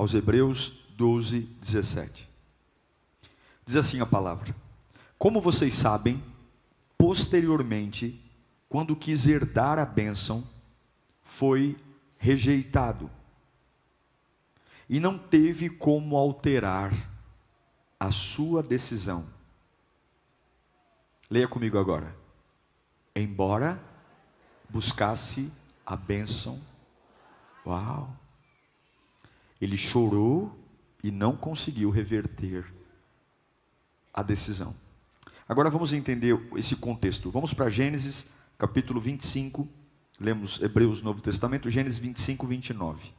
aos Hebreus 12, 17. Diz assim a palavra: como vocês sabem, posteriormente, quando quis herdar a bênção, foi rejeitado, e não teve como alterar a sua decisão. Leia comigo agora. Embora buscasse a bênção, uau, ele chorou e não conseguiu reverter a decisão. Agora vamos entender esse contexto. Vamos para Gênesis, capítulo 25. Lemos Hebreus, Novo Testamento, Gênesis 25, 29.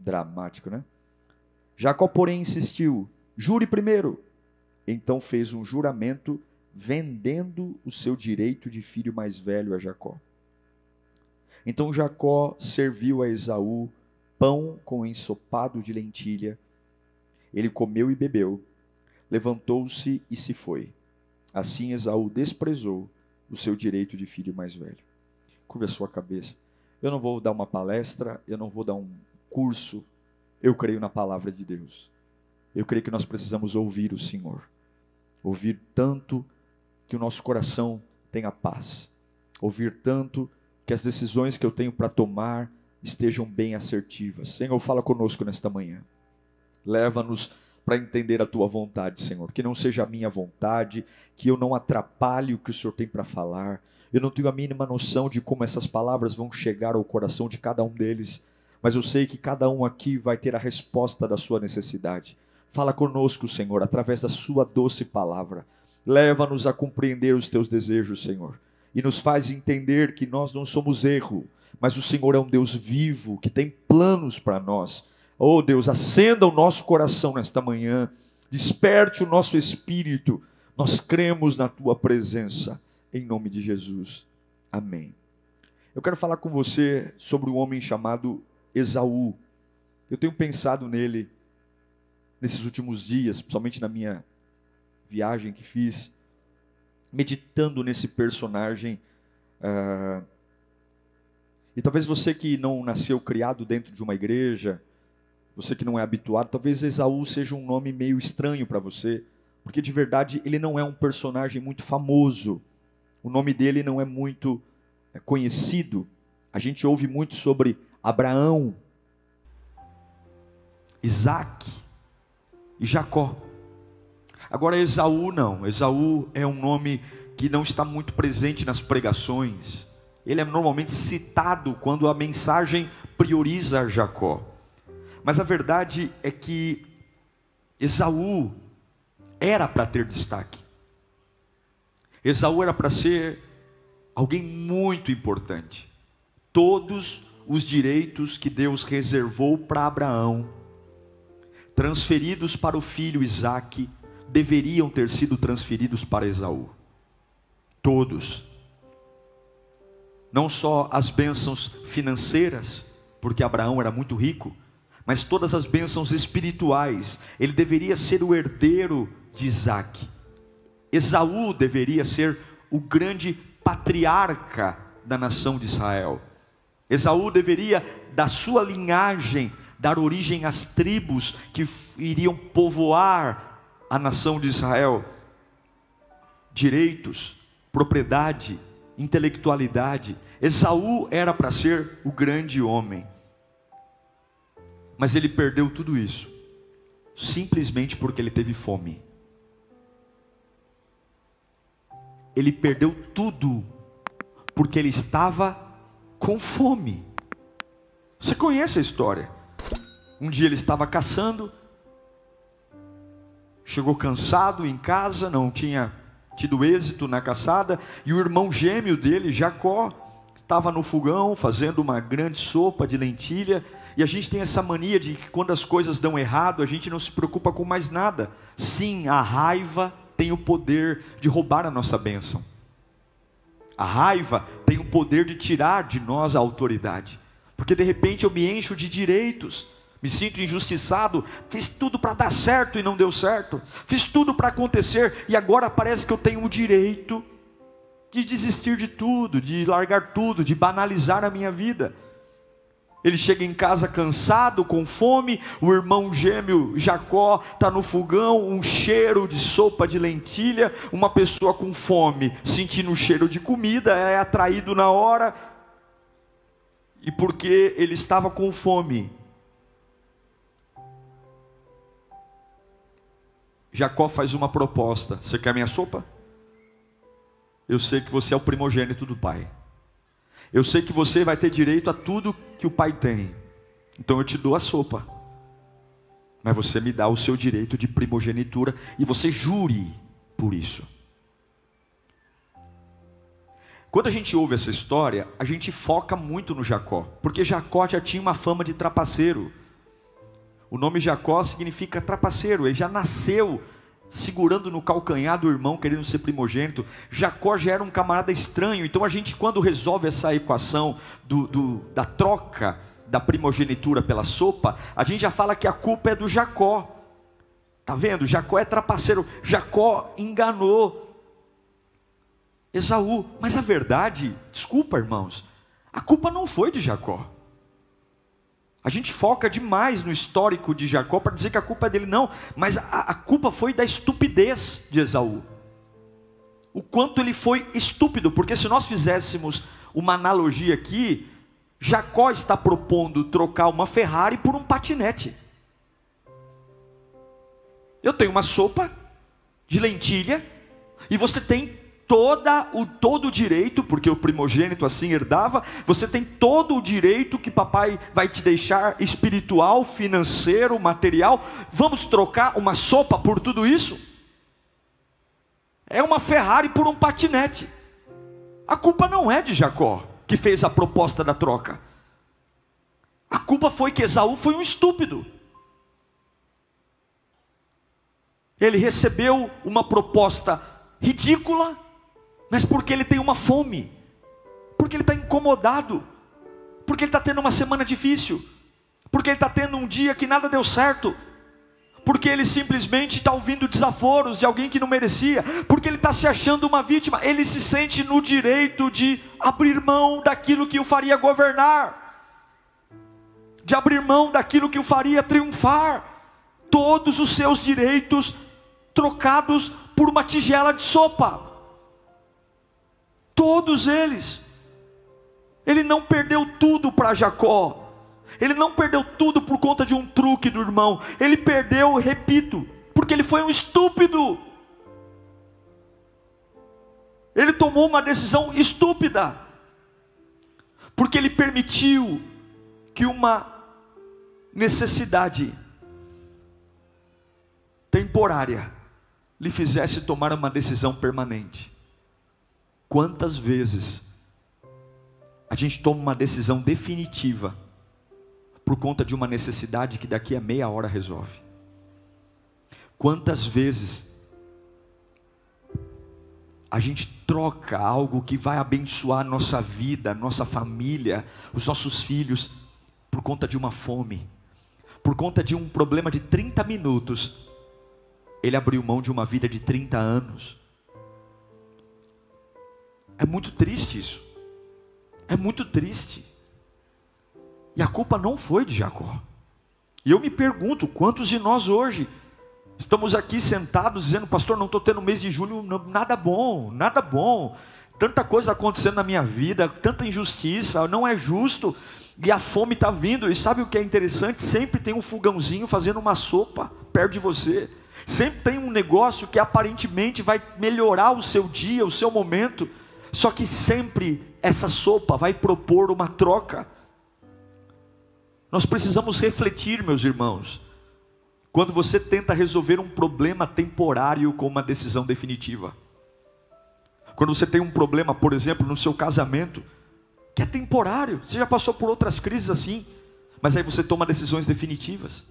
Dramático, né? Jacó, porém, insistiu: jure primeiro. Então fez um juramento, vendendo o seu direito de filho mais velho a Jacó. Então Jacó serviu a Esaú pão com ensopado de lentilha. Ele comeu e bebeu, levantou-se e se foi. Assim Esaú desprezou o seu direito de filho mais velho. Curva a sua cabeça. Eu não vou dar uma palestra, eu não vou dar um curso. Eu creio na palavra de Deus. Eu creio que nós precisamos ouvir o Senhor. Ouvir tanto que o nosso coração tenha paz. Ouvir tanto que as decisões que eu tenho para tomar estejam bem assertivas. Senhor, fala conosco nesta manhã. Leva-nos para entender a tua vontade, Senhor. Que não seja a minha vontade, que eu não atrapalhe o que o Senhor tem para falar. Eu não tenho a mínima noção de como essas palavras vão chegar ao coração de cada um deles, mas eu sei que cada um aqui vai ter a resposta da sua necessidade. Fala conosco, Senhor, através da sua doce palavra. Leva-nos a compreender os teus desejos, Senhor, e nos faz entender que nós não somos erro, mas o Senhor é um Deus vivo, que tem planos para nós. Oh Deus, acenda o nosso coração nesta manhã, desperte o nosso espírito. Nós cremos na tua presença, em nome de Jesus. Amém. Eu quero falar com você sobre um homem chamado Esaú. Eu tenho pensado nele nesses últimos dias, principalmente na minha viagem que fiz, meditando nesse personagem. E talvez você que não nasceu criado dentro de uma igreja, você que não é habituado, talvez Esaú seja um nome meio estranho para você, porque de verdade ele não é um personagem muito famoso. O nome dele não é muito conhecido. A gente ouve muito sobre Abraão, Isaac e Jacó. Agora Esaú não. Esaú é um nome que não está muito presente nas pregações. Ele é normalmente citado quando a mensagem prioriza Jacó. Mas a verdade é que Esaú era para ter destaque. Esaú era para ser alguém muito importante. Todos os direitos que Deus reservou para Abraão, transferidos para o filho Isaque, deveriam ter sido transferidos para Esaú. Todos. Não só as bênçãos financeiras, porque Abraão era muito rico, mas todas as bênçãos espirituais. Ele deveria ser o herdeiro de Isaque. Esaú deveria ser o grande patriarca da nação de Israel. Esaú deveria, da sua linhagem, dar origem às tribos que iriam povoar a nação de Israel. Direitos, propriedade, intelectualidade. Esaú era para ser o grande homem. Mas ele perdeu tudo isso, simplesmente porque ele teve fome. Ele perdeu tudo, porque ele estava com fome. Você conhece a história? Um dia ele estava caçando, chegou cansado em casa, não tinha tido êxito na caçada, e o irmão gêmeo dele, Jacó, estava no fogão fazendo uma grande sopa de lentilha. E a gente tem essa mania de que quando as coisas dão errado, a gente não se preocupa com mais nada. Sim, a raiva tem o poder de roubar a nossa bênção. A raiva tem o poder de tirar de nós a autoridade. Porque de repente eu me encho de direitos, me sinto injustiçado, fiz tudo para dar certo e não deu certo, fiz tudo para acontecer e agora parece que eu tenho o direito de desistir de tudo, de largar tudo, de banalizar a minha vida. Ele chega em casa cansado, com fome, o irmão gêmeo Jacó está no fogão, um cheiro de sopa de lentilha, uma pessoa com fome, sentindo o cheiro de comida, é atraído na hora, e porque ele estava com fome, Jacó faz uma proposta: você quer minha sopa? Eu sei que você é o primogênito do pai. Eu sei que você vai ter direito a tudo que o pai tem. Então eu te dou a sopa. Mas você me dá o seu direito de primogenitura e você jure por isso. Quando a gente ouve essa história, a gente foca muito no Jacó, porque Jacó já tinha uma fama de trapaceiro. O nome Jacó significa trapaceiro. Ele já nasceu segurando no calcanhar do irmão, querendo ser primogênito. Jacó já era um camarada estranho. Então a gente, quando resolve essa equação da troca da primogenitura pela sopa, a gente já fala que a culpa é do Jacó. Está vendo? Jacó é trapaceiro. Jacó enganou Esaú. Mas a verdade, desculpa irmãos, a culpa não foi de Jacó. A gente foca demais no histórico de Jacó para dizer que a culpa é dele. Não, mas a culpa foi da estupidez de Esaú. O quanto ele foi estúpido, porque se nós fizéssemos uma analogia aqui, Jacó está propondo trocar uma Ferrari por um patinete. Eu tenho uma sopa de lentilha e você tem todo o direito, porque o primogênito assim herdava, você tem todo o direito que papai vai te deixar, espiritual, financeiro, material. Vamos trocar uma sopa por tudo isso? É uma Ferrari por um patinete. A culpa não é de Jacó, que fez a proposta da troca. A culpa foi que Esaú foi um estúpido. Ele recebeu uma proposta ridícula, mas porque ele tem uma fome, porque ele está incomodado, porque ele está tendo uma semana difícil, porque ele está tendo um dia que nada deu certo, porque ele simplesmente está ouvindo desaforos de alguém que não merecia, porque ele está se achando uma vítima, ele se sente no direito de abrir mão daquilo que o faria governar, de abrir mão daquilo que o faria triunfar, todos os seus direitos trocados por uma tigela de sopa. Todos eles. Ele não perdeu tudo para Jacó. Ele não perdeu tudo por conta de um truque do irmão. Ele perdeu, repito, porque ele foi um estúpido. Ele tomou uma decisão estúpida, porque ele permitiu que uma necessidade temporária lhe fizesse tomar uma decisão permanente. Quantas vezes a gente toma uma decisão definitiva por conta de uma necessidade que daqui a meia hora resolve? Quantas vezes a gente troca algo que vai abençoar a nossa vida, nossa família, os nossos filhos, por conta de uma fome, por conta de um problema de 30 minutos, ele abriu mão de uma vida de 30 anos. É muito triste isso. É muito triste. E a culpa não foi de Jacó. E eu me pergunto, quantos de nós hoje estamos aqui sentados dizendo: pastor, não estou tendo mês de julho, nada bom, nada bom. Tanta coisa acontecendo na minha vida, tanta injustiça, não é justo. E a fome está vindo. E sabe o que é interessante? Sempre tem um fogãozinho fazendo uma sopa perto de você. Sempre tem um negócio que aparentemente vai melhorar o seu dia, o seu momento. Só que sempre essa sopa vai propor uma troca. Nós precisamos refletir, meus irmãos, quando você tenta resolver um problema temporário com uma decisão definitiva. Quando você tem um problema, por exemplo, no seu casamento, que é temporário. Você já passou por outras crises assim, mas aí você toma decisões definitivas.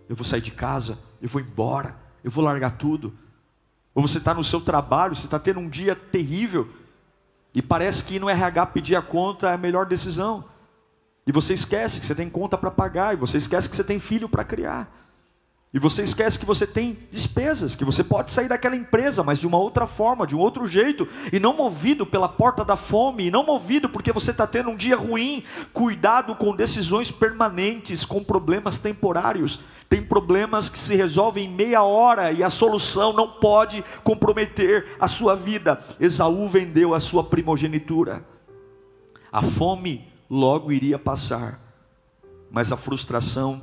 Eu vou sair de casa, eu vou embora, eu vou largar tudo. Ou você está no seu trabalho, você está tendo um dia terrível, e parece que ir no RH pedir a conta é a melhor decisão. E você esquece que você tem conta para pagar, e você esquece que você tem filho para criar. E você esquece que você tem despesas, que você pode sair daquela empresa, mas de uma outra forma, de um outro jeito, e não movido pela porta da fome, e não movido porque você está tendo um dia ruim. Cuidado com decisões permanentes, com problemas temporários. Tem problemas que se resolvem em meia hora, e a solução não pode comprometer a sua vida. Esaú vendeu a sua primogenitura. A fome logo iria passar, mas a frustração,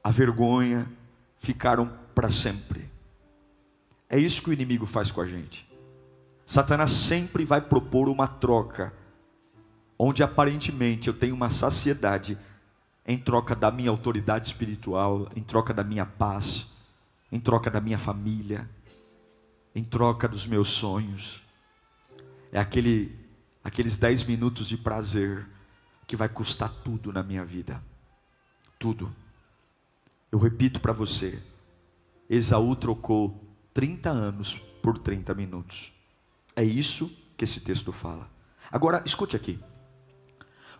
a vergonha, ficaram para sempre. É isso que o inimigo faz com a gente. Satanás sempre vai propor uma troca, onde aparentemente eu tenho uma saciedade, em troca da minha autoridade espiritual, em troca da minha paz, em troca da minha família, em troca dos meus sonhos. É aqueles 10 minutos de prazer, que vai custar tudo na minha vida. Tudo. Eu repito para você, Esaú trocou 30 anos por 30 minutos. É isso que esse texto fala. Agora, escute aqui.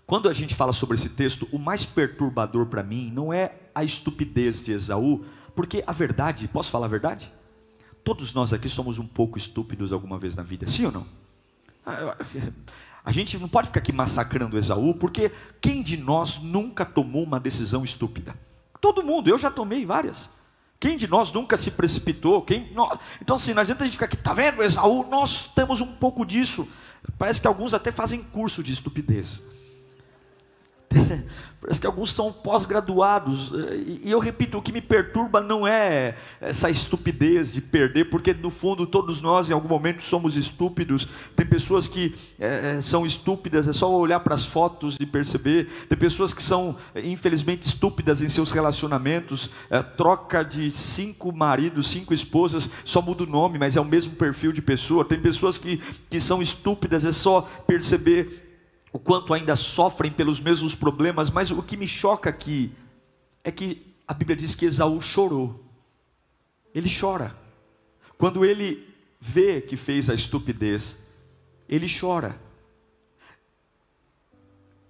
Quando a gente fala sobre esse texto, o mais perturbador para mim não é a estupidez de Esaú, porque a verdade, posso falar a verdade? Todos nós aqui somos um pouco estúpidos alguma vez na vida, sim ou não? A gente não pode ficar aqui massacrando Esaú, porque quem de nós nunca tomou uma decisão estúpida? Todo mundo, eu já tomei várias. Quem de nós nunca se precipitou? Então assim, não adianta a gente ficar aqui, tá vendo Esaú? Nós temos um pouco disso. Parece que alguns até fazem curso de estupidez. Parece que alguns são pós-graduados. E eu repito, o que me perturba não é essa estupidez de perder, porque no fundo todos nós em algum momento somos estúpidos. Tem pessoas que são estúpidas, é só olhar para as fotos e perceber. Tem pessoas que são infelizmente estúpidas em seus relacionamentos, troca de 5 maridos, 5 esposas, só muda o nome, mas é o mesmo perfil de pessoa. Tem pessoas que são estúpidas, é só perceber o quanto ainda sofrem pelos mesmos problemas. Mas o que me choca aqui é que a Bíblia diz que Esaú chorou. Ele chora. Quando ele vê que fez a estupidez, ele chora.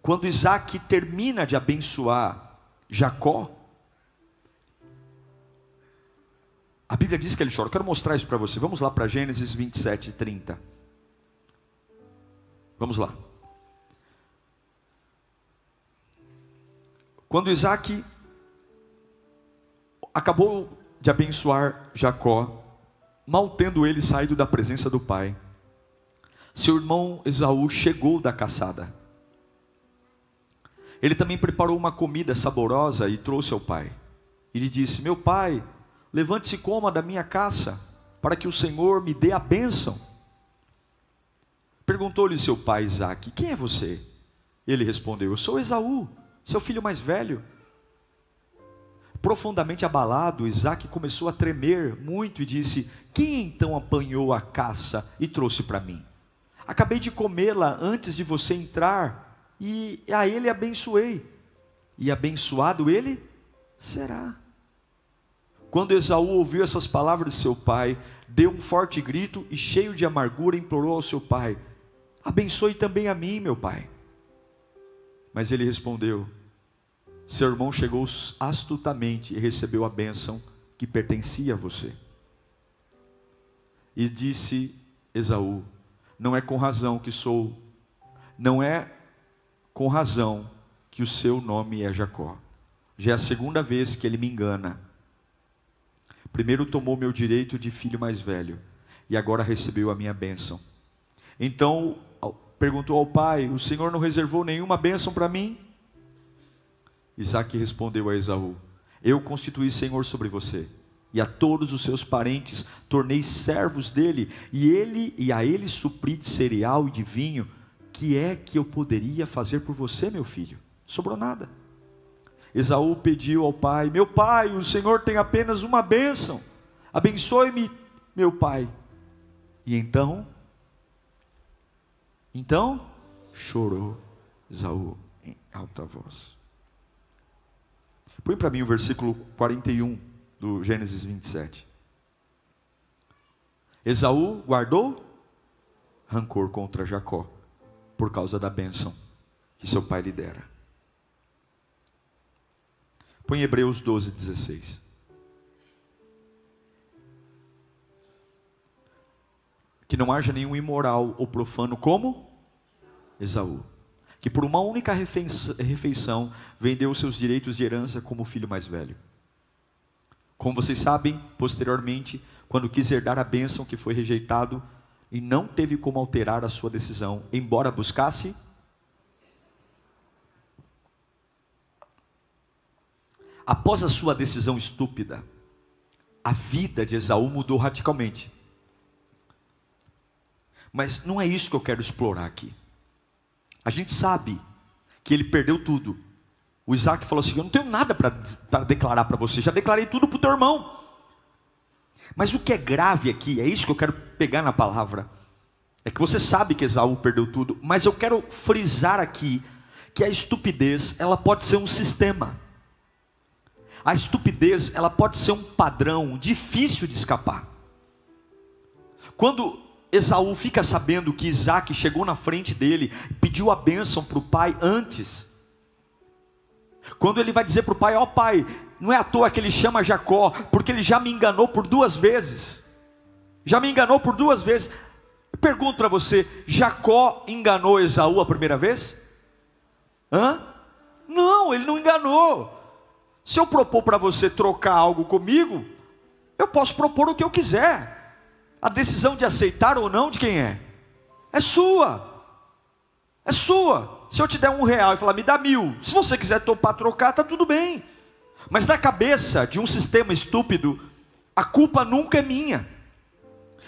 Quando Isaac termina de abençoar Jacó, a Bíblia diz que ele chora. Eu quero mostrar isso para você. Vamos lá para Gênesis 27, 30. Vamos lá. Quando Isaac acabou de abençoar Jacó, mal tendo ele saído da presença do pai, seu irmão Esaú chegou da caçada. Ele também preparou uma comida saborosa e trouxe ao pai. E lhe disse: meu pai, levante-se e coma da minha caça, para que o Senhor me dê a bênção. Perguntou-lhe seu pai Isaac: quem é você? Ele respondeu: eu sou Esaú, seu filho mais velho. Profundamente abalado, Isaac começou a tremer muito e disse: quem então apanhou a caça e trouxe para mim? Acabei de comê-la antes de você entrar, e a ele abençoei, e abençoado ele será. Quando Esaú ouviu essas palavras de seu pai, deu um forte grito e, cheio de amargura, implorou ao seu pai: abençoe também a mim, meu pai. Mas ele respondeu: seu irmão chegou astutamente e recebeu a bênção que pertencia a você. E disse Esaú: não é com razão que o seu nome é Jacó. Já é a segunda vez que ele me engana. Primeiro tomou meu direito de filho mais velho, e agora recebeu a minha bênção. Então perguntou ao pai: o Senhor não reservou nenhuma bênção para mim? Isaac respondeu a Esaú: eu constituí Senhor sobre você, e a todos os seus parentes tornei servos dele, e a ele supri de cereal e de vinho. Que é que eu poderia fazer por você, meu filho? Sobrou nada. Esaú pediu ao pai: meu pai, o Senhor tem apenas uma bênção, abençoe-me, meu pai. E então chorou. Esaú em alta voz. Põe para mim o versículo 41 do Gênesis 27. Esaú guardou rancor contra Jacó por causa da bênção que seu pai lhe dera. Põe Hebreus 12, 16. Que não haja nenhum imoral ou profano como Esaú, que por uma única refeição vendeu os seus direitos de herança como o filho mais velho. Como vocês sabem, posteriormente, quando quis herdar a bênção que foi rejeitado, e não teve como alterar a sua decisão, embora buscasse. Após a sua decisão estúpida, a vida de Esaú mudou radicalmente. Mas não é isso que eu quero explorar aqui. A gente sabe que ele perdeu tudo. O Isaac falou assim: eu não tenho nada para declarar para você, já declarei tudo para o teu irmão. Mas o que é grave aqui, é isso que eu quero pegar na palavra, é que você sabe que Esaú perdeu tudo, mas eu quero frisar aqui, que a estupidez, ela pode ser um sistema. A estupidez, ela pode ser um padrão difícil de escapar. Quando Esaú fica sabendo que Isaac chegou na frente dele, pediu a bênção para o pai antes. Quando ele vai dizer para o pai: ó pai, não é à toa que ele chama Jacó, porque ele já me enganou por 2 vezes. Já me enganou por 2 vezes. Eu pergunto para você: Jacó enganou Esaú a primeira vez? Não, ele não enganou. Se eu propor para você trocar algo comigo, eu posso propor o que eu quiser. A decisão de aceitar ou não, de quem é? É sua. É sua. Se eu te der R$1 e falar: me dá 1.000, se você quiser topar trocar, está tudo bem. Mas na cabeça de um sistema estúpido, a culpa nunca é minha,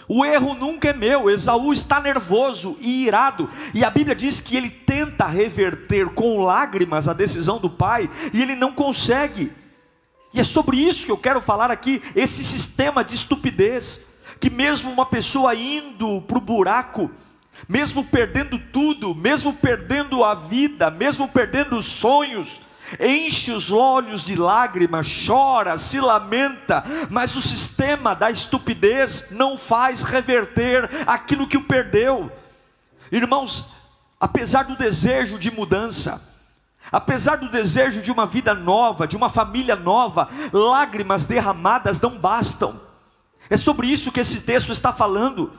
o erro nunca é meu. Esaú está nervoso e irado, e a Bíblia diz que ele tenta reverter com lágrimas a decisão do pai, e ele não consegue. E é sobre isso que eu quero falar aqui, esse sistema de estupidez, que mesmo uma pessoa indo para o buraco, mesmo perdendo tudo, mesmo perdendo a vida, mesmo perdendo os sonhos, enche os olhos de lágrimas, chora, se lamenta, mas o sistema da estupidez não faz reverter aquilo que o perdeu. Irmãos, apesar do desejo de mudança, apesar do desejo de uma vida nova, de uma família nova, lágrimas derramadas não bastam. É sobre isso que esse texto está falando.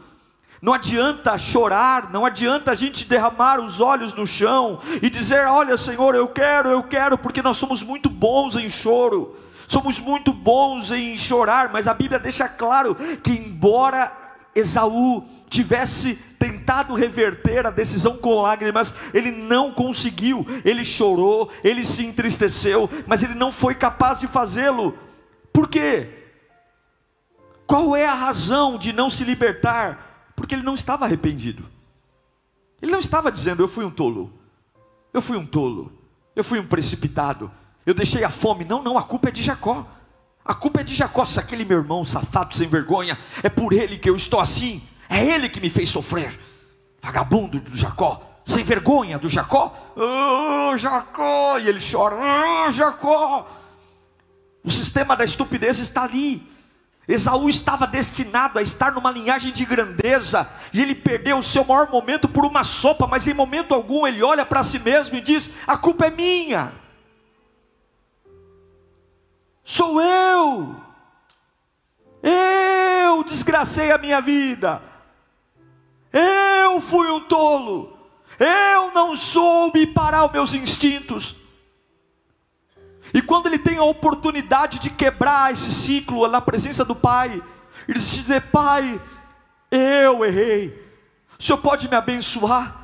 Não adianta chorar, não adianta a gente derramar os olhos no chão e dizer: olha Senhor, eu quero, porque nós somos muito bons em choro, somos muito bons em chorar. Mas a Bíblia deixa claro que embora Esaú tivesse tentado reverter a decisão com lágrimas, ele não conseguiu. Ele chorou, ele se entristeceu, mas ele não foi capaz de fazê-lo. Por quê? Qual é a razão de não se libertar? Porque ele não estava arrependido. Ele não estava dizendo: eu fui um tolo, eu fui um tolo, eu fui um precipitado, eu deixei a fome. Não, a culpa é de Jacó. A culpa é de Jacó. Se aquele meu irmão safado sem vergonha, é por ele que eu estou assim, é ele que me fez sofrer. Vagabundo do Jacó, sem vergonha do Jacó. Oh, Jacó! E ele chora: oh, Jacó! O sistema da estupidez está ali. Esaú estava destinado a estar numa linhagem de grandeza, e ele perdeu o seu maior momento por uma sopa. Mas em momento algum ele olha para si mesmo e diz: a culpa é minha, sou eu desgracei a minha vida, eu fui um tolo, eu não soube parar os meus instintos. E quando ele tem a oportunidade de quebrar esse ciclo na presença do pai, ele diz: pai, eu errei, o Senhor pode me abençoar?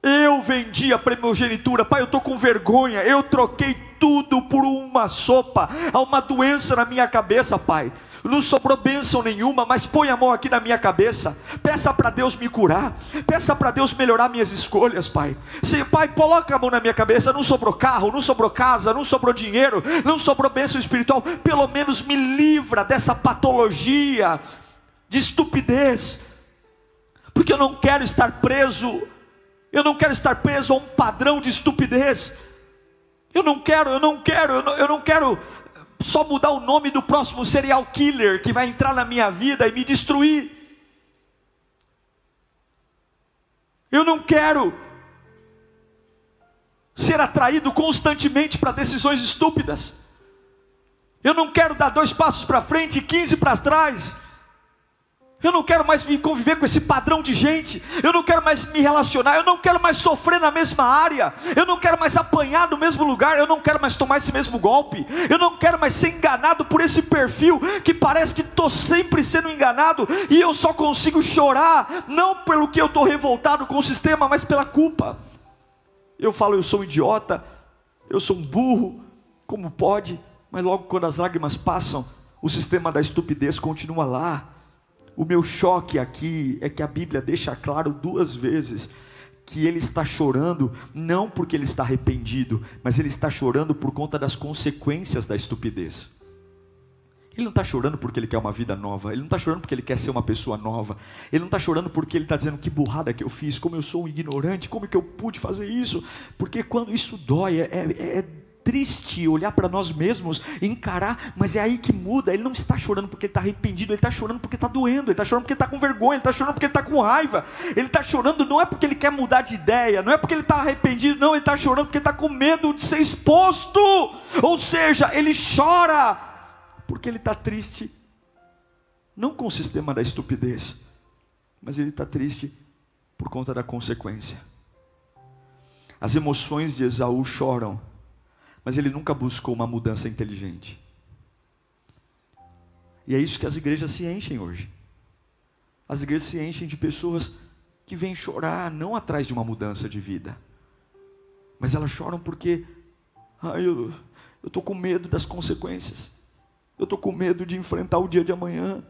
Eu vendi a primogenitura, pai, eu estou com vergonha, eu troquei tudo por uma sopa, há uma doença na minha cabeça, pai, não sobrou bênção nenhuma, mas põe a mão aqui na minha cabeça, peça para Deus me curar, peça para Deus melhorar minhas escolhas, pai. Sim, pai, coloca a mão na minha cabeça, não sobrou carro, não sobrou casa, não sobrou dinheiro, não sobrou bênção espiritual, pelo menos me livra dessa patologia de estupidez, porque eu não quero estar preso Eu não quero estar preso a um padrão de estupidez. Eu não quero só mudar o nome do próximo serial killer que vai entrar na minha vida e me destruir. Eu não quero ser atraído constantemente para decisões estúpidas. Eu não quero dar 2 passos para frente e 15 para trás. Eu não quero mais conviver com esse padrão de gente. Eu não quero mais me relacionar. Eu não quero mais sofrer na mesma área. Eu não quero mais apanhar no mesmo lugar. Eu não quero mais tomar esse mesmo golpe. Eu não quero mais ser enganado por esse perfil que parece que estou sempre sendo enganado e eu só consigo chorar, não pelo que eu estou revoltado com o sistema, mas pela culpa. Eu falo, eu sou um idiota, eu sou um burro, como pode? Mas logo quando as lágrimas passam, o sistema da estupidez continua lá. O meu choque aqui é que a Bíblia deixa claro 2 vezes que ele está chorando não porque ele está arrependido, mas ele está chorando por conta das consequências da estupidez. Ele não está chorando porque ele quer uma vida nova, ele não está chorando porque ele quer ser uma pessoa nova, ele não está chorando porque ele está dizendo que burrada que eu fiz, como eu sou um ignorante, como que eu pude fazer isso, porque quando isso dói, é triste olhar para nós mesmos, encarar, mas é aí que muda. Ele não está chorando porque ele está arrependido, ele está chorando porque está doendo, ele está chorando porque está com vergonha, ele está chorando porque ele está com raiva, ele está chorando não é porque ele quer mudar de ideia, não é porque ele está arrependido, não, ele está chorando porque ele está com medo de ser exposto, ou seja, ele chora porque ele está triste, não com o sistema da estupidez, mas ele está triste por conta da consequência. As emoções de Esaú choram, mas ele nunca buscou uma mudança inteligente. E é isso que as igrejas se enchem hoje. As igrejas se enchem de pessoas que vêm chorar, não atrás de uma mudança de vida, mas elas choram porque eu estou com medo das consequências, eu estou com medo de enfrentar o dia de amanhã.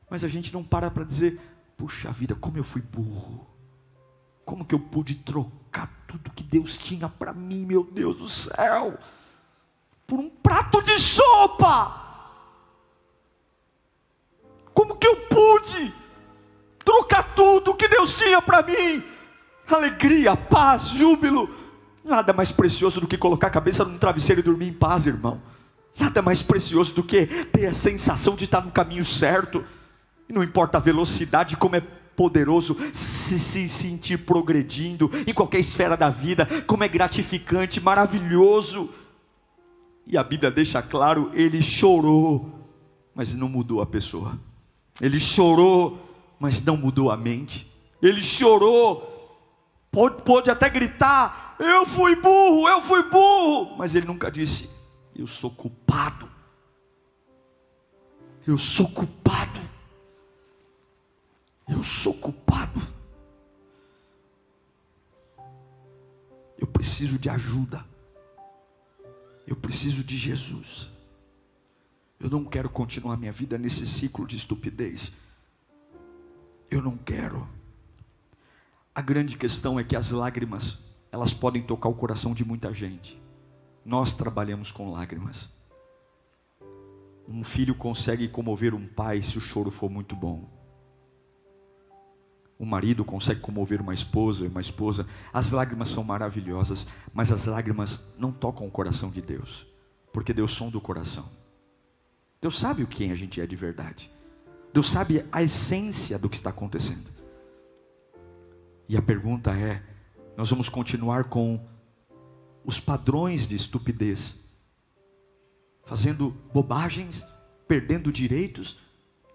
Mas a gente não para dizer, puxa vida, como eu fui burro, como que eu pude trocar tudo que Deus tinha para mim, meu Deus do céu, por um prato de sopa. Como que eu pude trocar tudo que Deus tinha para mim? Alegria, paz, júbilo. Nada mais precioso do que colocar a cabeça num travesseiro e dormir em paz, irmão. Nada mais precioso do que ter a sensação de estar no caminho certo. E não importa a velocidade, como é poderoso se sentir progredindo em qualquer esfera da vida, como é gratificante, maravilhoso. E a Bíblia deixa claro, ele chorou, mas não mudou a pessoa. Ele chorou, mas não mudou a mente. Ele chorou, pôde até gritar, eu fui burro, mas ele nunca disse, eu sou culpado, eu sou culpado, eu sou culpado, eu preciso de ajuda, eu preciso de Jesus. Eu não quero continuar minha vida nesse ciclo de estupidez. Eu não quero. A grande questão é que as lágrimas, elas podem tocar o coração de muita gente. Nós trabalhamos com lágrimas. Um filho consegue comover um pai se o choro for muito bom. Um marido consegue comover uma esposa. As lágrimas são maravilhosas, mas as lágrimas não tocam o coração de Deus, porque Deus sonda o coração. Deus sabe quem a gente é de verdade. Deus sabe a essência do que está acontecendo. E a pergunta é, nós vamos continuar com os padrões de estupidez, fazendo bobagens, perdendo direitos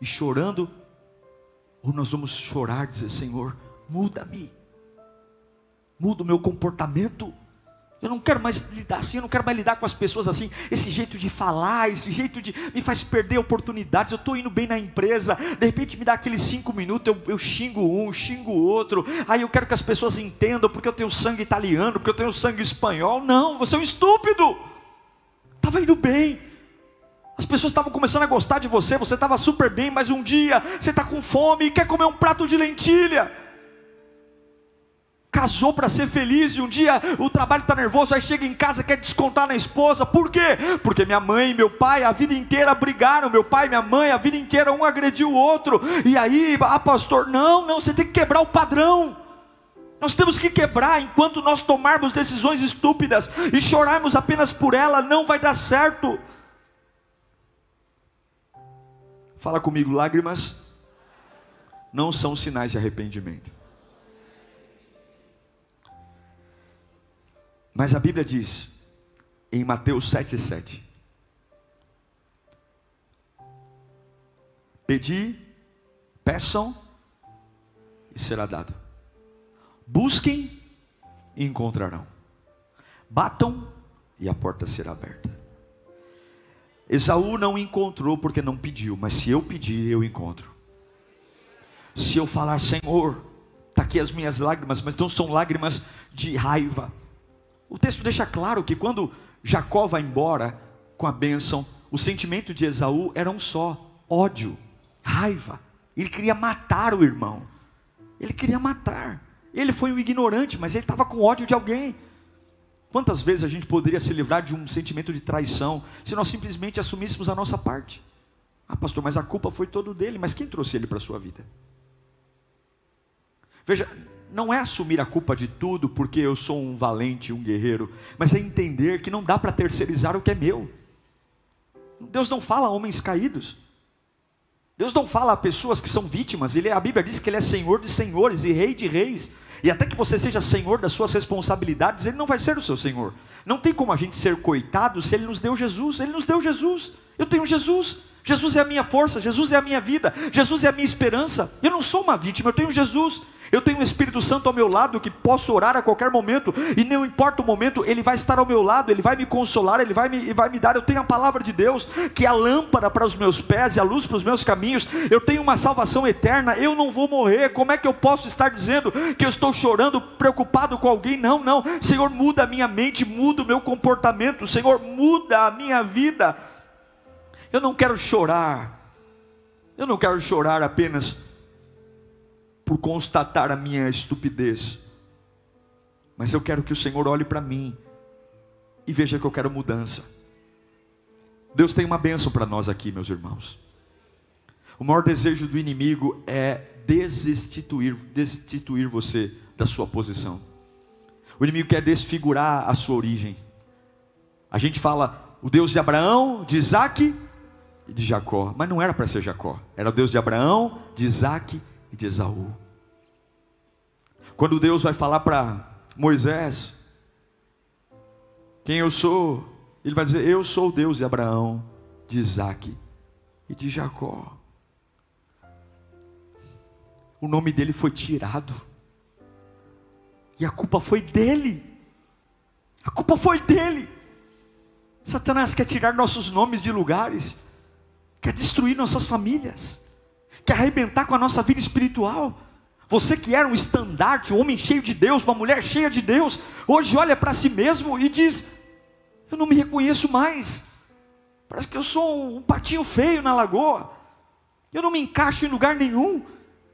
e chorando, ou nós vamos chorar e dizer, Senhor, muda-me, muda o meu comportamento. Eu não quero mais lidar assim, eu não quero mais lidar com as pessoas assim, esse jeito de falar, esse jeito de me faz perder oportunidades. Eu estou indo bem na empresa, de repente me dá aqueles 5 minutos, eu xingo um, xingo o outro, aí eu quero que as pessoas entendam, porque eu tenho sangue italiano, porque eu tenho sangue espanhol. Não, você é um estúpido. Estava indo bem, as pessoas estavam começando a gostar de você, você estava super bem, mas um dia você está com fome e quer comer um prato de lentilha. Casou para ser feliz e um dia o trabalho está nervoso, aí chega em casa e quer descontar na esposa. Por quê? Porque minha mãe e meu pai a vida inteira brigaram, meu pai e minha mãe a vida inteira um agrediu o outro, e aí, pastor, não, você tem que quebrar o padrão. Nós temos que quebrar. Enquanto nós tomarmos decisões estúpidas e chorarmos apenas por ela, não vai dar certo. Fala comigo, lágrimas não são sinais de arrependimento. Mas a Bíblia diz, em Mateus 7,7: pedi, peçam e será dado. Busquem e encontrarão. Batam e a porta será aberta. Esaú não encontrou porque não pediu, mas se eu pedir, eu encontro. Se eu falar, Senhor, está aqui as minhas lágrimas, mas não são lágrimas de raiva. O texto deixa claro que quando Jacó vai embora com a bênção, o sentimento de Esaú era um só: ódio, raiva. Ele queria matar o irmão. Ele queria matar. Ele foi um ignorante, mas ele estava com ódio de alguém. Quantas vezes a gente poderia se livrar de um sentimento de traição se nós simplesmente assumíssemos a nossa parte? Ah, pastor, mas a culpa foi toda dele. Mas quem trouxe ele para a sua vida? Veja, não é assumir a culpa de tudo porque eu sou um valente, um guerreiro, mas é entender que não dá para terceirizar o que é meu. Deus não fala a homens caídos. Deus não fala a pessoas que são vítimas. A Bíblia diz que Ele é Senhor de senhores e Rei de reis. E até que você seja Senhor das suas responsabilidades, Ele não vai ser o seu Senhor. Não tem como a gente ser coitado se Ele nos deu Jesus. Ele nos deu Jesus. Eu tenho Jesus. Jesus é a minha força, Jesus é a minha vida, Jesus é a minha esperança. Eu não sou uma vítima, eu tenho Jesus. Eu tenho o Espírito Santo ao meu lado, que posso orar a qualquer momento, e não importa o momento, Ele vai estar ao meu lado, Ele vai me consolar, Ele vai me dar. Eu tenho a palavra de Deus, que é a lâmpada para os meus pés e a luz para os meus caminhos. Eu tenho uma salvação eterna, eu não vou morrer. Como é que eu posso estar dizendo que eu estou chorando, preocupado com alguém? Não, não. Senhor, muda a minha mente, muda o meu comportamento. Senhor, muda a minha vida. Eu não quero chorar. Eu não quero chorar apenas por constatar a minha estupidez, mas eu quero que o Senhor olhe para mim e veja que eu quero mudança. Deus tem uma bênção para nós aqui, meus irmãos. O maior desejo do inimigo é destituir você da sua posição. O inimigo quer desfigurar a sua origem. A gente fala, o Deus de Abraão, de Isaac e de Jacó, mas não era para ser Jacó, era o Deus de Abraão, de Isaac e de Esaú. Quando Deus vai falar para Moisés quem eu sou, Ele vai dizer, eu sou o Deus de Abraão, de Isaac e de Jacó. O nome dele foi tirado, e a culpa foi dele. A culpa foi dele. Satanás quer tirar nossos nomes de lugares, quer destruir nossas famílias, quer arrebentar com a nossa vida espiritual. Você que era um estandarte, um homem cheio de Deus, uma mulher cheia de Deus, hoje olha para si mesmo e diz, eu não me reconheço mais, parece que eu sou um patinho feio na lagoa, eu não me encaixo em lugar nenhum,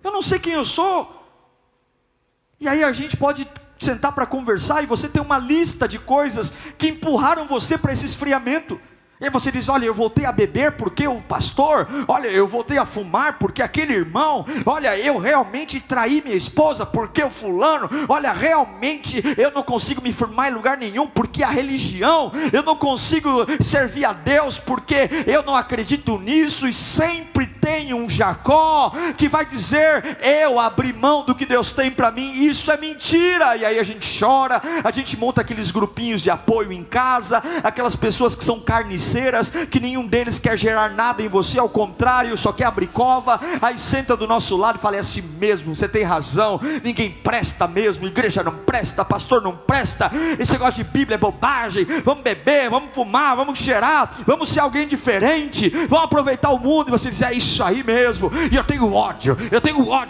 eu não sei quem eu sou. E aí a gente pode sentar para conversar, e você tem uma lista de coisas que empurraram você para esse esfriamento. E aí você diz, olha, eu voltei a beber porque o pastor, olha, eu voltei a fumar porque aquele irmão, olha, eu realmente traí minha esposa porque o fulano, olha, realmente eu não consigo me firmar em lugar nenhum porque a religião, eu não consigo servir a Deus porque eu não acredito nisso. E sempre tem um Jacó que vai dizer, eu abri mão do que Deus tem para mim, isso é mentira. E aí a gente chora, a gente monta aqueles grupinhos de apoio em casa, aquelas pessoas que são carniceiras, que nenhum deles quer gerar nada em você, ao contrário, só quer abrir cova. Aí senta do nosso lado e fala, é assim mesmo, você tem razão, ninguém presta mesmo, igreja não presta, pastor não presta, esse negócio de Bíblia é bobagem, vamos beber, vamos fumar, vamos cheirar, vamos ser alguém diferente, vamos aproveitar o mundo. E você diz, é isso aí mesmo. E eu tenho ódio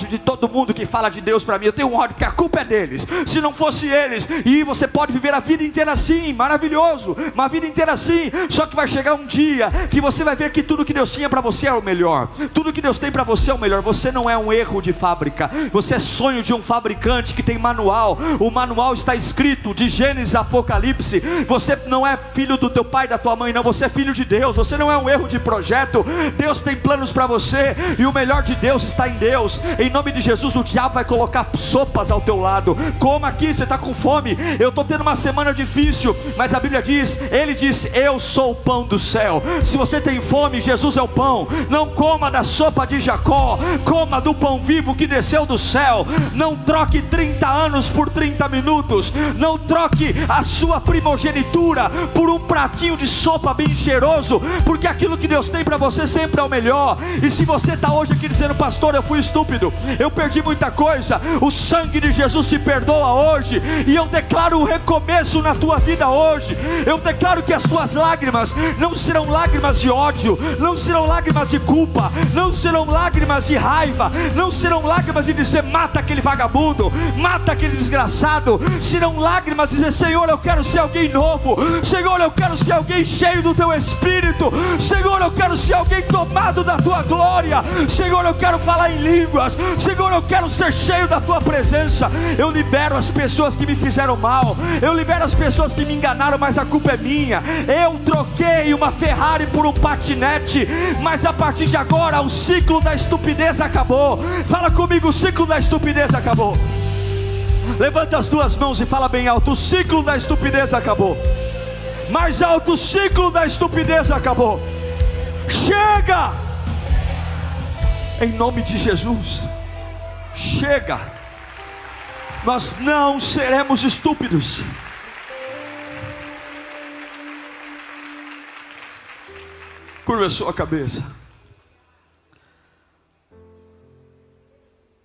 de todo mundo que fala de Deus para mim, eu tenho ódio porque a culpa é deles, se não fosse eles. E você pode viver a vida inteira assim, maravilhoso, uma vida inteira assim, só que vai chegar um dia que você vai ver que tudo que Deus tinha para você é o melhor, tudo que Deus tem para você é o melhor. Você não é um erro de fábrica, você é sonho de um fabricante que tem manual. O manual está escrito de Gênesis a Apocalipse. Você não é filho do teu pai e da tua mãe, não, você é filho de Deus. Você não é um erro de projeto. Deus tem planos para você, e o melhor de Deus está em Deus. Em nome de Jesus, o diabo vai colocar sopas ao teu lado. Coma aqui, você está com fome. Eu estou tendo uma semana difícil, mas a Bíblia diz, ele diz, eu sou o pão do céu. Se você tem fome, Jesus é o pão. Não coma da sopa de Jacó, coma do pão vivo que desceu do céu. Não troque 30 anos por 30 minutos. Não troque a sua primogenitura por um pratinho de sopa bem cheiroso, porque aquilo que Deus tem para você sempre é o melhor. E se você está hoje aqui dizendo, pastor, eu fui estúpido, eu perdi muita coisa, o sangue de Jesus te perdoa hoje, e eu declaro um recomeço na tua vida hoje. Eu declaro que as tuas lágrimas não serão lágrimas de ódio, não serão lágrimas de culpa, não serão lágrimas de raiva, não serão lágrimas de dizer, mata aquele vagabundo, mata aquele desgraçado. Serão lágrimas de dizer, Senhor, eu quero ser alguém novo, Senhor, eu quero ser alguém cheio do teu Espírito, Senhor, eu quero ser alguém tomado da tua glória, Senhor, eu quero falar em línguas, Senhor, eu quero ser cheio da tua presença. Eu libero as pessoas que me fizeram mal, eu libero as pessoas que me enganaram, mas a culpa é minha. Eu troquei uma Ferrari por um patinete, mas a partir de agora o ciclo da estupidez acabou. Fala comigo, o ciclo da estupidez acabou. Levanta as duas mãos e fala bem alto, o ciclo da estupidez acabou. Mais alto, o ciclo da estupidez acabou. Chega! Em nome de Jesus, chega. Nós não seremos estúpidos. Curva a sua cabeça.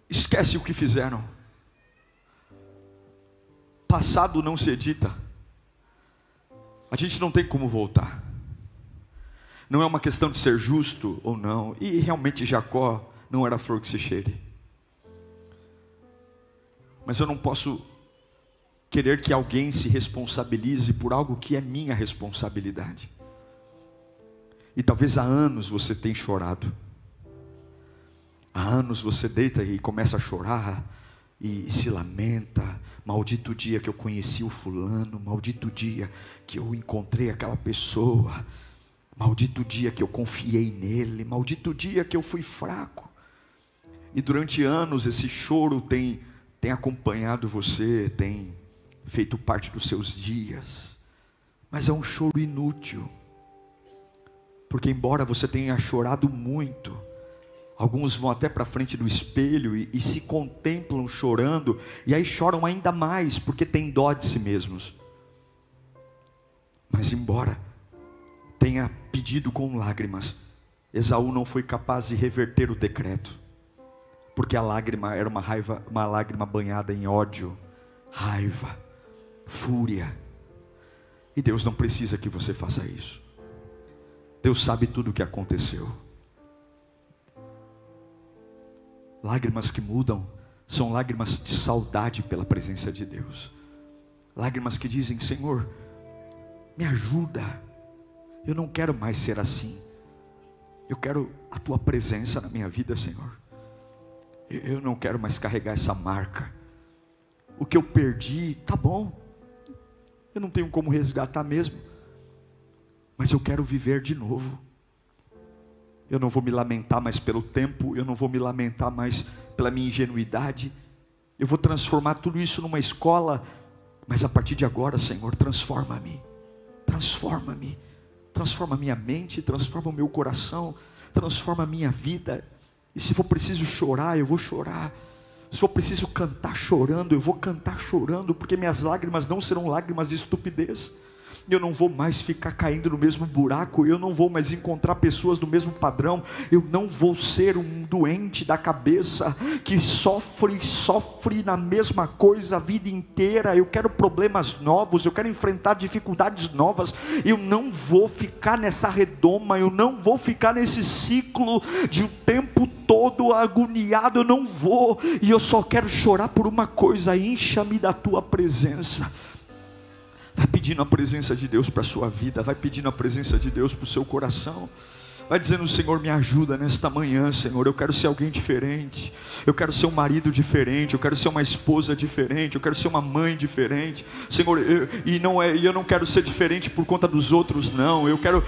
Esquece o que fizeram. Passado não se edita. A gente não tem como voltar. Não é uma questão de ser justo ou não. E realmente Jacó não era flor que se cheire. Mas eu não posso querer que alguém se responsabilize por algo que é minha responsabilidade. E talvez há anos você tenha chorado. Há anos você deita e começa a chorar e se lamenta. Maldito dia que eu conheci o fulano, maldito dia que eu encontrei aquela pessoa, maldito dia que eu confiei nele, maldito dia que eu fui fraco. E durante anos esse choro tem acompanhado você, tem feito parte dos seus dias. Mas é um choro inútil, porque embora você tenha chorado muito, alguns vão até para frente do espelho e se contemplam chorando, e aí choram ainda mais, porque têm dó de si mesmos. Mas embora tenha pedido com lágrimas, Esaú não foi capaz de reverter o decreto, porque a lágrima era uma lágrima banhada em ódio, raiva, fúria. E Deus não precisa que você faça isso. Deus sabe tudo o que aconteceu. Lágrimas que mudam são lágrimas de saudade pela presença de Deus. Lágrimas que dizem, Senhor, me ajuda. Eu não quero mais ser assim. Eu quero a tua presença na minha vida, Senhor. Eu não quero mais carregar essa marca. O que eu perdi, tá bom. Eu não tenho como resgatar mesmo. Mas eu quero viver de novo. Eu não vou me lamentar mais pelo tempo, eu não vou me lamentar mais pela minha ingenuidade. Eu vou transformar tudo isso numa escola, mas a partir de agora, Senhor, transforma-me. Transforma-me. Transforma a minha mente, transforma o meu coração, transforma a minha vida. E se for preciso chorar, eu vou chorar. Se for preciso cantar chorando, eu vou cantar chorando, porque minhas lágrimas não serão lágrimas de estupidez. Eu não vou mais ficar caindo no mesmo buraco, eu não vou mais encontrar pessoas do mesmo padrão, eu não vou ser um doente da cabeça, que sofre na mesma coisa a vida inteira. Eu quero problemas novos, eu quero enfrentar dificuldades novas, eu não vou ficar nessa redoma, eu não vou ficar nesse ciclo de um tempo todo agoniado, eu não vou, e eu só quero chorar por uma coisa: encha-me da tua presença. Vai pedindo a presença de Deus para a sua vida, vai pedindo a presença de Deus para o seu coração. Vai dizendo: Senhor, me ajuda nesta manhã, Senhor. Eu quero ser alguém diferente. Eu quero ser um marido diferente. Eu quero ser uma esposa diferente. Eu quero ser uma mãe diferente, Senhor. Eu não quero ser diferente por conta dos outros, não. Eu quero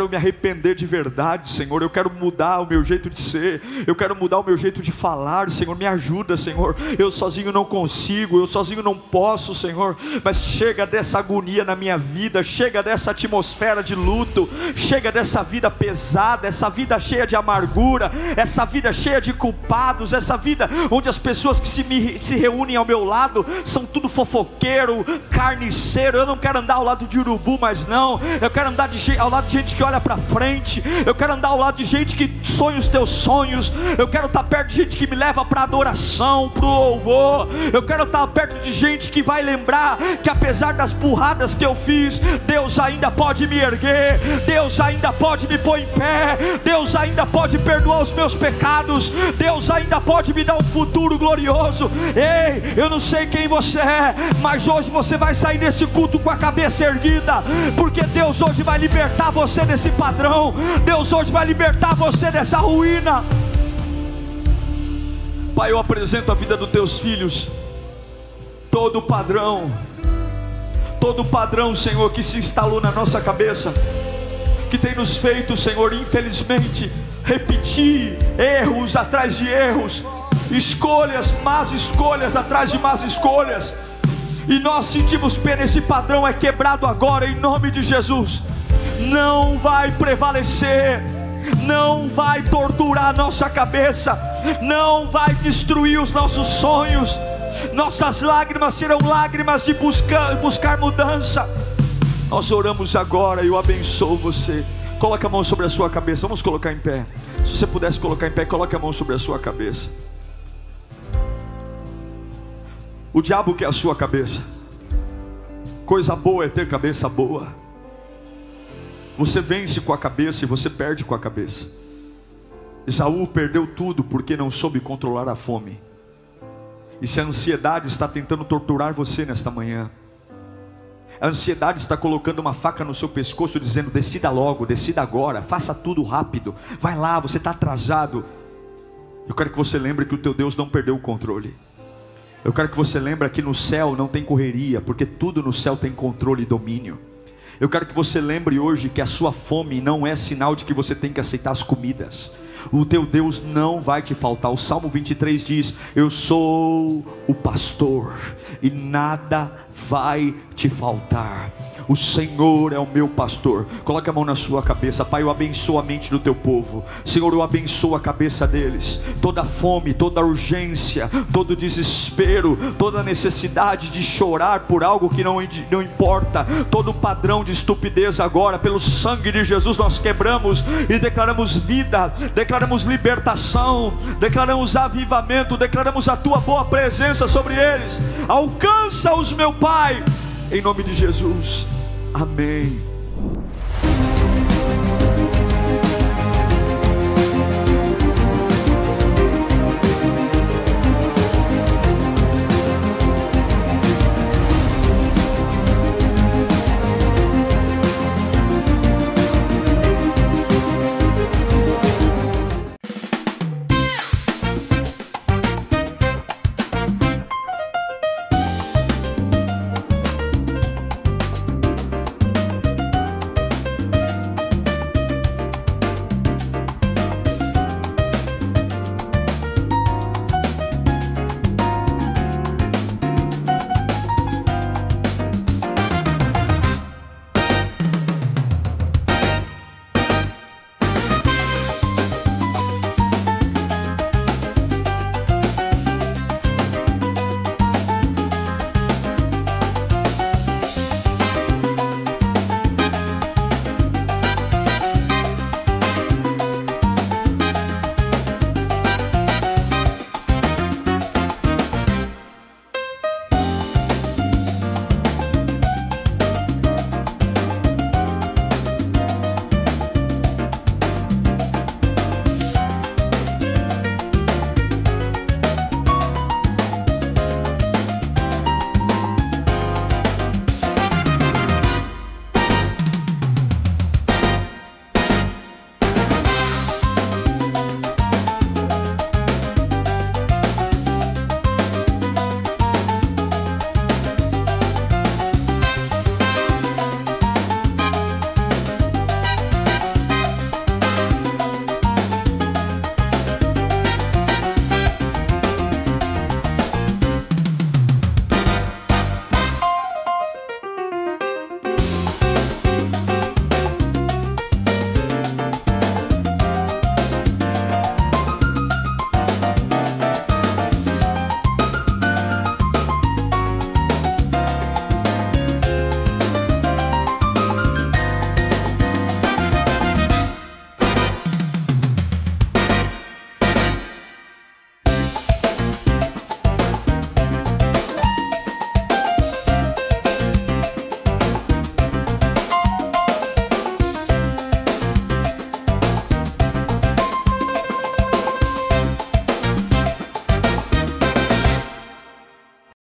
me arrepender de verdade, Senhor. Eu quero mudar o meu jeito de ser. Eu quero mudar o meu jeito de falar, Senhor. Me ajuda, Senhor. Eu sozinho não consigo. Eu sozinho não posso, Senhor. Mas chega dessa agonia na minha vida. Chega dessa atmosfera de luto. Chega dessa vida pesada, essa vida cheia de amargura, essa vida cheia de culpados, essa vida onde as pessoas que se reúnem ao meu lado são tudo fofoqueiro, carniceiro. Eu não quero andar ao lado de urubu, mas não, eu quero andar ao lado de gente que olha para frente. Eu quero andar ao lado de gente que sonha os teus sonhos. Eu quero estar perto de gente que me leva para adoração, para o louvor. Eu quero estar perto de gente que vai lembrar que apesar das burradas que eu fiz, Deus ainda pode me erguer, Deus ainda pode me pôr em pé, Deus ainda pode perdoar os meus pecados, Deus ainda pode me dar um futuro glorioso. Ei, eu não sei quem você é, mas hoje você vai sair desse culto com a cabeça erguida, porque Deus hoje vai libertar você desse padrão. Deus hoje vai libertar você dessa ruína. Pai, eu apresento a vida dos teus filhos, todo padrão, Senhor, que se instalou na nossa cabeça, que tem nos feito, Senhor, infelizmente, repetir erros atrás de erros, más escolhas atrás de más escolhas, e nós sentimos pena. Esse padrão é quebrado agora, em nome de Jesus. Não vai prevalecer, não vai torturar a nossa cabeça, não vai destruir os nossos sonhos. Nossas lágrimas serão lágrimas de buscar mudança. Nós oramos agora e eu abençoo você. Coloque a mão sobre a sua cabeça. Vamos colocar em pé. Se você pudesse colocar em pé, coloque a mão sobre a sua cabeça. O diabo quer a sua cabeça. Coisa boa é ter cabeça boa. Você vence com a cabeça e você perde com a cabeça. Esaú perdeu tudo porque não soube controlar a fome. E se a ansiedade está tentando torturar você nesta manhã, a ansiedade está colocando uma faca no seu pescoço, dizendo: decida logo, decida agora, faça tudo rápido, vai lá, você está atrasado. Eu quero que você lembre que o teu Deus não perdeu o controle. Eu quero que você lembre que no céu não tem correria, porque tudo no céu tem controle e domínio. Eu quero que você lembre hoje que a sua fome não é sinal de que você tem que aceitar as comidas. O teu Deus não vai te faltar. O Salmo 23 diz: eu sou o pastor e nada vai te faltar. O Senhor é o meu pastor. Coloque a mão na sua cabeça. Pai, eu abençoo a mente do teu povo. Senhor, eu abençoo a cabeça deles. Toda fome, toda urgência, todo desespero, toda necessidade de chorar por algo que não importa, todo padrão de estupidez agora, pelo sangue de Jesus, nós quebramos e declaramos vida, declaramos libertação, declaramos avivamento, declaramos a tua boa presença sobre eles. Alcança-os, meu Pai, em nome de Jesus. Amém.